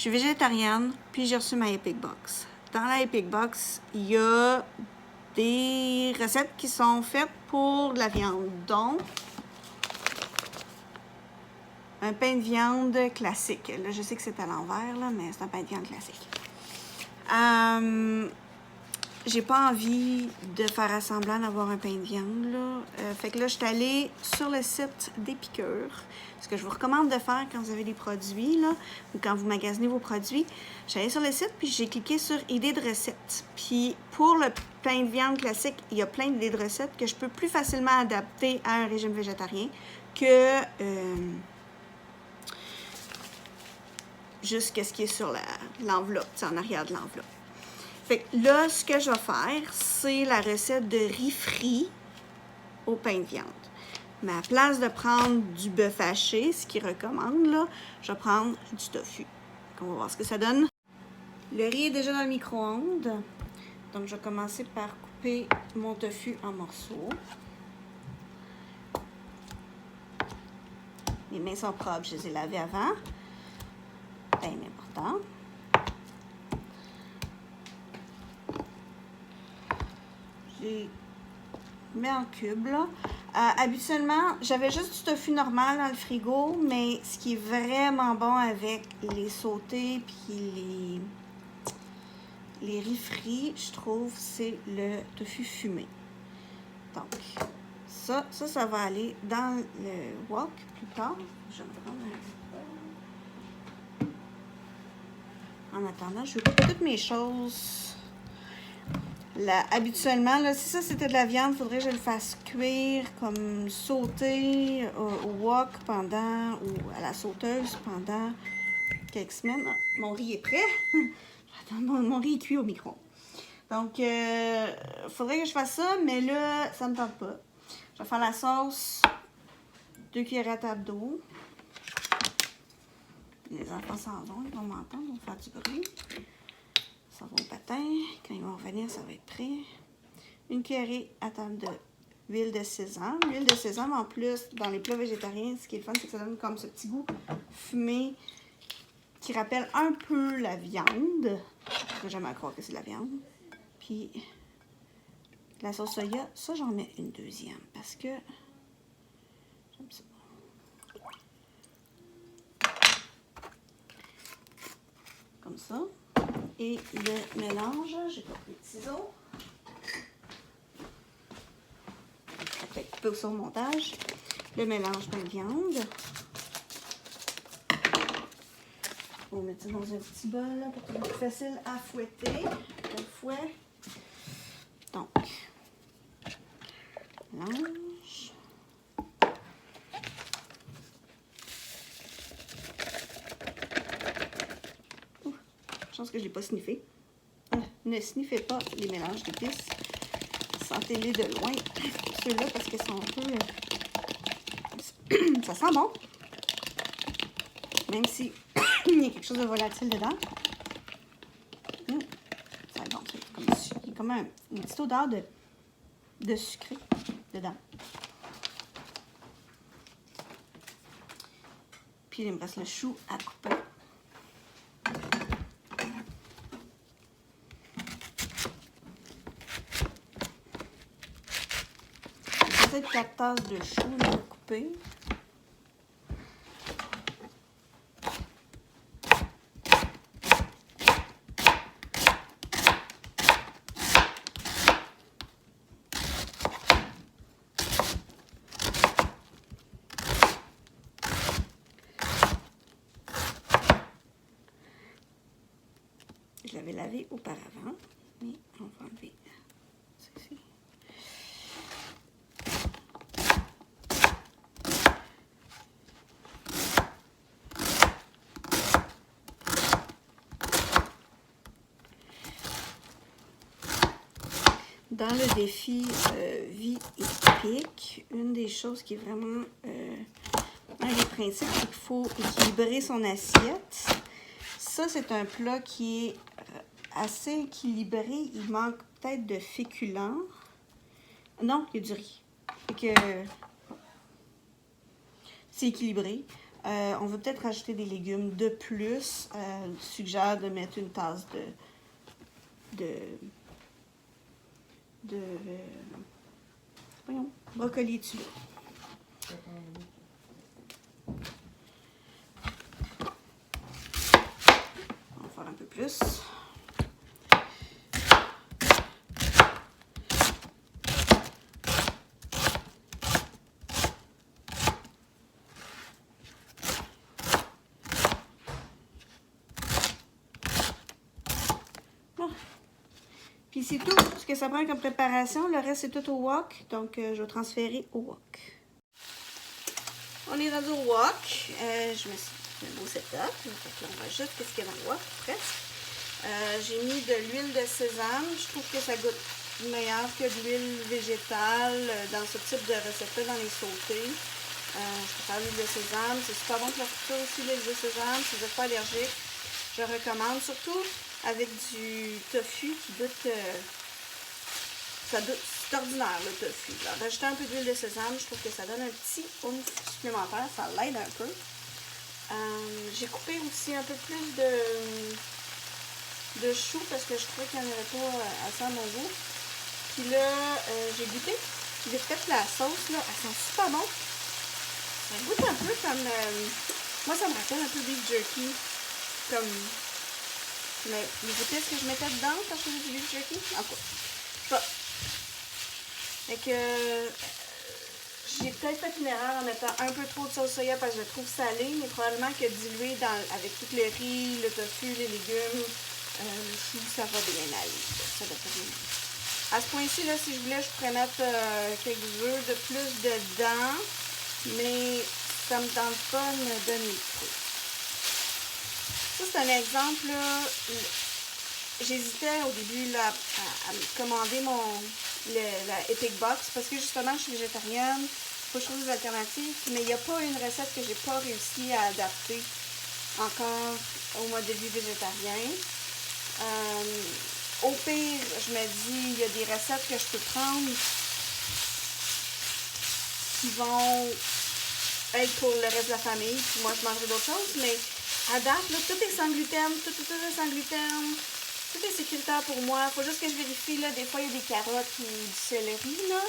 Je suis végétarienne, puis j'ai reçu ma Epic Box. Dans la Epic Box, il y a des recettes qui sont faites pour de la viande, dont un pain de viande classique. Là, je sais que c'est à l'envers, là, mais c'est un pain de viande classique. J'ai pas envie de faire assemblant d'avoir un pain de viande, là. Fait que là, je suis allée sur le site d'Épicure. Ce que je vous recommande de faire quand vous avez des produits, là, ou quand vous magasinez vos produits, je suis allée sur le site, puis j'ai cliqué sur idées de recettes. Puis pour le pain de viande classique, il y a plein d'idées de recettes que je peux plus facilement adapter à un régime végétarien que juste ce qui est sur l'enveloppe, en arrière de l'enveloppe. Fait que là, ce que je vais faire, c'est la recette de riz frit au pain de viande. Mais à la place de prendre du bœuf haché, ce qu'ils recommandent, là, je vais prendre du tofu. On va voir ce que ça donne. Le riz est déjà dans le micro-ondes. Donc, je vais commencer par couper mon tofu en morceaux. Mes mains sont propres, je les ai lavées avant. Bien important. Je mets en cubes, là. Habituellement, j'avais juste du tofu normal dans le frigo, mais ce qui est vraiment bon avec les sautés puis les riz frits, je trouve, c'est le tofu fumé. Donc, ça va aller dans le wok plus tard. Je vais me prendre un... En attendant, je vais couper toutes mes choses. Là, habituellement, là, si ça c'était de la viande, il faudrait que je le fasse cuire comme sauter au wok pendant, ou à la sauteuse pendant quelques semaines. Ah, mon riz est prêt. Attends, mon riz est cuit au micro. Donc, il faudrait que je fasse ça, mais là, ça ne me tente pas. Je vais faire la sauce, 2 cuillères à table d'eau. Les enfants s'en vont, ils vont m'entendre, ils vont faire du bruit. Ça va au patin. Quand ils vont revenir, ça va être prêt. 1 cuillerée à table d'huile de sésame. L'huile de sésame, en plus, dans les plats végétariens, ce qui est le fun, c'est que ça donne comme ce petit goût fumé qui rappelle un peu la viande. Je vais jamais croire que c'est de la viande. Puis, la sauce soya, ça, j'en mets une deuxième parce que j'aime ça. Comme ça. Et le mélange, j'ai pas pris de ciseaux. Ça fait couper aussi au montage. Le mélange de viande. On va mettre ça dans un petit bol là, pour que ce soit plus facile à fouetter. Le fouet. Donc, mélange. Je pense que je ne l'ai pas sniffé. Ne sniffez pas les mélanges d'épices. Sentez-les de loin, ceux-là, parce qu'ils sont un peu... ça sent bon. Même si il y a quelque chose de volatile dedans. Ça est bon. Il y a comme une petite odeur de sucré dedans. Puis il me reste le chou à couper. J'ai 4 tasses de chou à couper. Je l'avais lavé auparavant, mais on va enlever ceci. Dans le défi vie épique, une des choses qui est vraiment un des principes, c'est qu'il faut équilibrer son assiette. Ça, c'est un plat qui est assez équilibré. Il manque peut-être de féculents. Non, il y a du riz. Fait que c'est équilibré. On veut peut-être rajouter des légumes de plus. Je suggère de mettre une tasse voyons, brocoli dessus. On va faire un peu plus. Puis c'est tout ce que ça prend comme préparation. Le reste, c'est tout au wok. Donc, je vais transférer au wok. On est rendu au wok. Je me suis fait un beau setup. On va juste ce qu'il y a dans le wok, presque. J'ai mis de l'huile de sésame. Je trouve que ça goûte meilleur que de l'huile végétale dans ce type de recette-là, dans les sautés. Je préfère l'huile de sésame. C'est super bon pour la friture aussi, l'huile de sésame. Si vous n'êtes pas allergique, je recommande. Surtout avec du tofu qui goûte... c'est ordinaire, le tofu. Alors, rajouter un peu d'huile de sésame, je trouve que ça donne un petit oomph supplémentaire. Ça l'aide un peu. J'ai coupé aussi un peu plus de choux parce que je trouvais qu'il n'y en avait pas assez à mon goût. Puis là, j'ai goûté. J'ai fait la sauce, là. Elle sent super bon. Ça goûte un peu comme... moi, ça me rappelle un peu beef jerky. Comme... les épices que je mettais dedans quand je faisais du beef jerky. En tout cas. Fait que j'ai peut-être fait une erreur en mettant un peu trop de sauce soya parce que je le trouve salé, mais probablement que dilué avec tout le riz, le tofu, les légumes, le chou, ça va bien aller. Ça devrait bien aller. À ce point-ci, là, si je voulais, je pourrais mettre quelques œufs de plus dedans, mais ça me tente pas de me donner trop. Ça, c'est un exemple, là. J'hésitais au début là, à me commander la Epic Box parce que justement, je suis végétarienne, il faut que je trouve des alternatives, mais il n'y a pas une recette que j'ai pas réussi à adapter encore au mode de vie végétarien. Au pire, je me dis, il y a des recettes que je peux prendre qui vont être pour le reste de la famille, puis moi je mangerai d'autres choses, mais à date, là, tout est sans gluten, tout est sans gluten. Tout est sécuritaire pour moi. Il faut juste que je vérifie. Là, des fois, il y a des carottes ou du céleri. Là.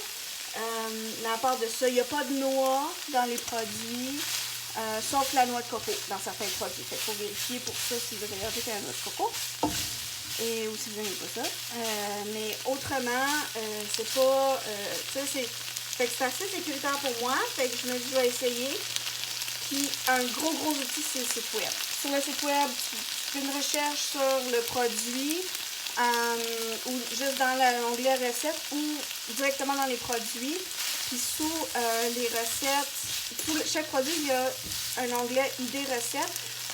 Mais à part de ça, il n'y a pas de noix dans les produits. Sauf la noix de coco dans certains produits. Il faut vérifier pour ça si vous avez allergique à la noix de coco. Et ou si vous n'aimez pas ça. Mais autrement, c'est pas... fait que c'est assez sécuritaire pour moi. Fait que je me dis, je vais essayer. Puis un gros outil, c'est le site web. Sur le site web, tu fais une recherche sur le produit ou juste dans l'onglet recettes ou directement dans les produits. Puis sous les recettes, chaque produit, il y a un onglet idées recettes.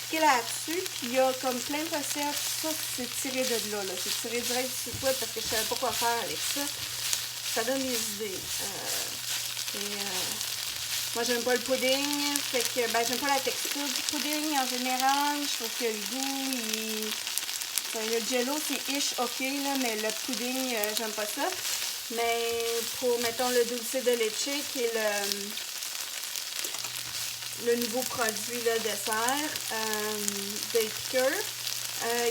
Cliquez là-dessus, puis il y a comme plein de recettes. Ça, c'est tiré de là. C'est tiré direct du site web parce que je ne savais pas quoi faire avec ça. Ça donne des idées. Moi, j'aime pas le pudding, fait que, j'aime pas la texture du pudding en général. Je trouve que le goût, le jello, c'est ish ok, là, mais le pudding, j'aime pas ça. Mais pour, mettons, le dulce de leche, qui est le nouveau produit, là, dessert, d'Epicure,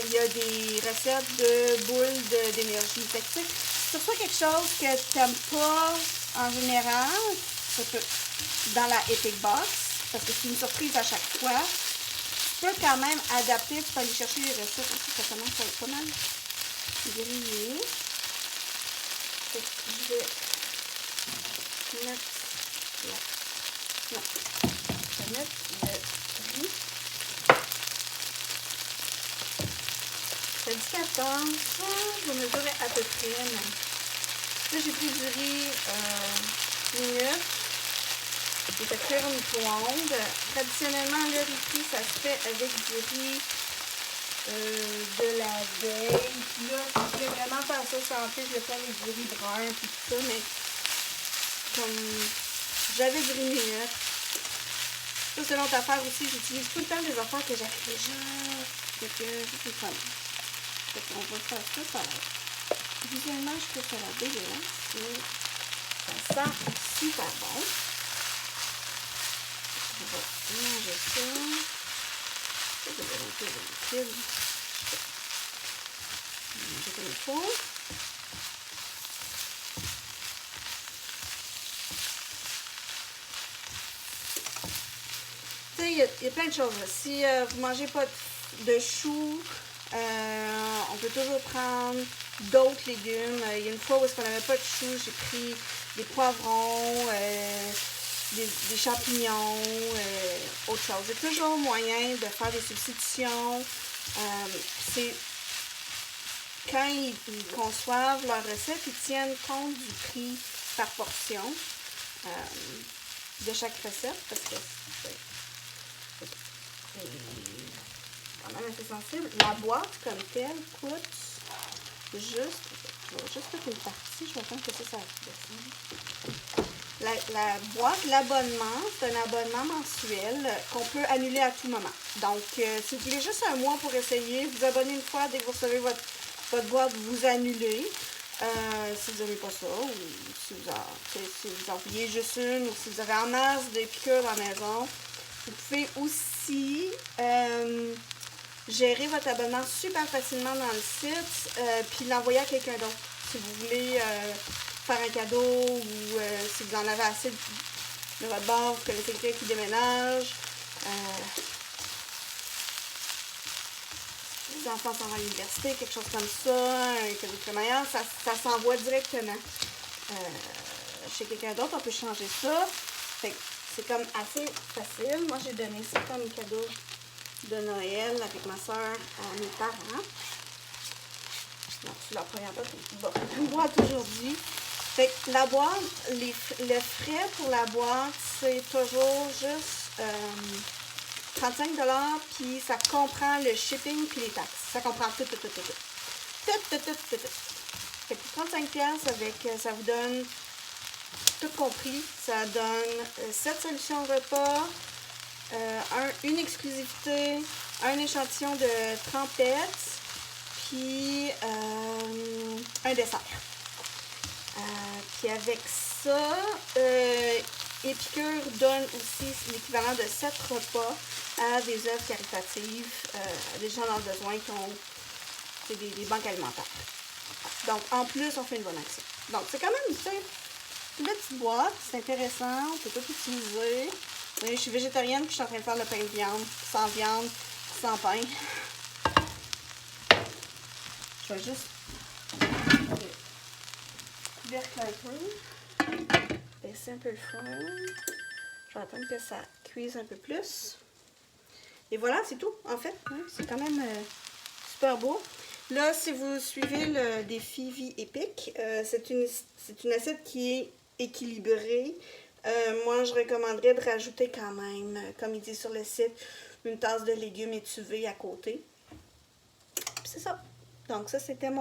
il y a des recettes de boules d'énergie. Fait que, c'est ça quelque chose que tu n'aimes pas en général, dans la Epic Box, parce que c'est une surprise à chaque fois. Tu peux quand même adapter, tu peux aller chercher les recettes aussi, ça commence à être pas mal grillé. Je vais mettre là. Non. Je vais mettre le riz. C'est du 14. Je vais mesurer à peu près. Là, j'ai pris du riz minute. J'ai fait cuire au micro-ondes. Traditionnellement, le riz frit, ça se fait avec du riz de la veille. Puis là, si je voulais vraiment faire ça santé, je le fais avec du riz brun et tout ça, mais comme j'avais du riz minute. Ça, c'est une autre affaire aussi. J'utilise tout le temps des affaires que j'avais déjà. Fait que c'est fun. Fait qu'on va faire ça, ça va. Visuellement, je trouve ça va dégueulasse, mais ça sent super bon. Mélanger ça. Ça, c'est un peu de liquide. Mélanger comme il faut. Tu sais, il y a plein de choses. Si vous ne mangez pas de choux, on peut toujours prendre d'autres légumes. Il y a une fois où on n'avait pas de choux, j'ai pris des poivrons, des champignons, autre chose. Il y a toujours moyen de faire des substitutions. C'est quand ils conçoivent leur recette, ils tiennent compte du prix par portion de chaque recette parce que c'est quand même assez sensible. La boîte comme telle coûte juste, je vais juste faire une partie, je vais attendre que ça descende. La boîte, l'abonnement, c'est un abonnement mensuel qu'on peut annuler à tout moment. Donc, si vous voulez juste un mois pour essayer, vous abonnez une fois, dès que vous recevez votre boîte, vous annulez. Si vous n'aimez pas ça, ou si vous en vouliez juste une, ou si vous avez en masse de piqûres à la maison, vous pouvez aussi gérer votre abonnement super facilement dans le site, puis l'envoyer à quelqu'un d'autre. Si vous voulez faire un cadeau ou si vous en avez assez de votre bord, vous connaissez quelqu'un qui déménage. Les enfants sont à l'université, quelque chose comme ça, un cadeau de crémaillère, ça s'envoie directement chez quelqu'un d'autre. On peut changer ça. Fait que c'est comme assez facile. Moi, j'ai donné ça comme cadeau de Noël avec ma soeur à mes parents. Donc, c'est leur première boîte aujourd'hui. Fait que la boîte, le frais pour la boîte, c'est toujours juste 35 $, puis ça comprend le shipping puis les taxes. Ça comprend tout. Fait que pour 35 $, avec, ça vous donne, tout compris, ça donne 7 solutions repas, une exclusivité, un échantillon de trempettes, puis un dessert. Puis avec ça, Épicure donne aussi l'équivalent de 7 repas à des œuvres caritatives, des gens dans le besoin qui ont des banques alimentaires. Donc, en plus, on fait une bonne action. Donc, c'est quand même une petite boîte, c'est intéressant, on peut tout utiliser. Je suis végétarienne, puis je suis en train de faire le pain de viande, viande, sans pain. Je vais juste couvercle un peu, baisser un peu le fond. Je vais attendre que ça cuise un peu plus. Et voilà, c'est tout, en fait. C'est quand même super beau. Là, si vous suivez le défi Vie épique, c'est une assiette qui est équilibrée. Moi, je recommanderais de rajouter quand même, comme il dit sur le site, une tasse de légumes étuvés à côté. C'est ça. Donc ça, c'était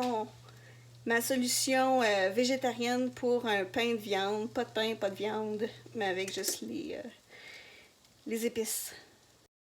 ma solution végétarienne pour un pain de viande. Pas de pain, pas de viande, mais avec juste les épices.